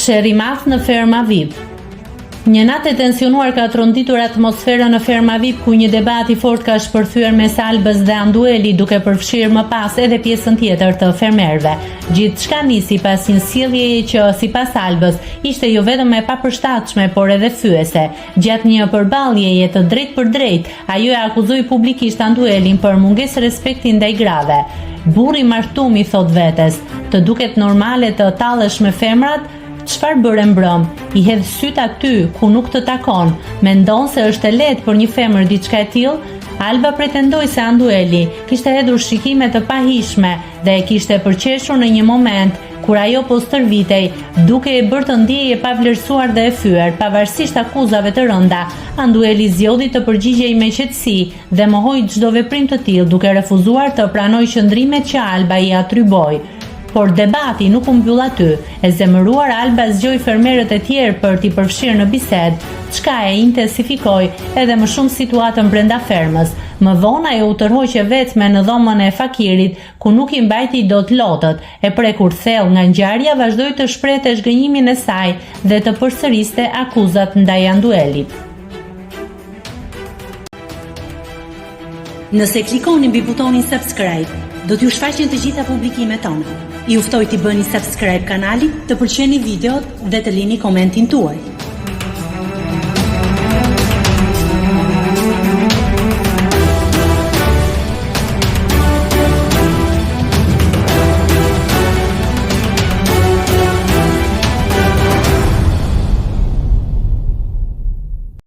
Fsherr i madh në ferma VIP. Një natë e tensionuar ka tronditur atmosfera në ferma VIP, ku një debat i fortë ka shpërthyer mes Albës dhe Andueli, duke përfshirë më pas edhe pjesën tjetër të fermerëve. Gjithçka nisi pas një sjelljeje që, sipas Albës, ishte jo vetëm e papërshtatshme, por edhe fyese. Gjatë një përballjeje të drejtë për drejtë, ajo e akuzoi publikisht Anduelin për mungesë respekti ndaj grave. Burri martum i thot vetes, të duket normale të tallesh me femrat? Çfarë bëre mbrëm? I hedh syt aty ku nuk të takon. Mendon se është e lehtë për një femër diçka e tillë? Alba pretendoi se Andueli kishte hedhur shikime të pahishme dhe e kishte përqeshur në një moment kur ajo po stërvitej, duke e bërë të ndjejë e pavlerësuar dhe e fyer. Pavarësisht akuzave të rënda, Andueli zgjodhi të përgjigjej me qetësi dhe mohoi çdo veprim të tillë, duke refuzuar të pranojë qëndrimet që Alba i atriboi. Por debati nuk u mbyll aty. E zemëruar Alba zgjoi fermerët e tjerë për t'i përfshirë në bisedë, çka e intensifikoi edhe më shumë situatën brenda fermës. Më vonë ajo u tërhoqe vetme në dhomën e fakirit, ku nuk i mbajti dot lotët. E prekur thellë nga ngjarja, vazhdoi të shprehte zhgënjimin e saj dhe të përsëriste akuzat ndaj Anduelit. Nëse klikoni mbi butonin subscribe, do t'ju shfaqen të gjitha publikimet tona. Ju ftoj t'i bëni subscribe kanalit, të pëlqeni videot dhe të lini komentin tuaj.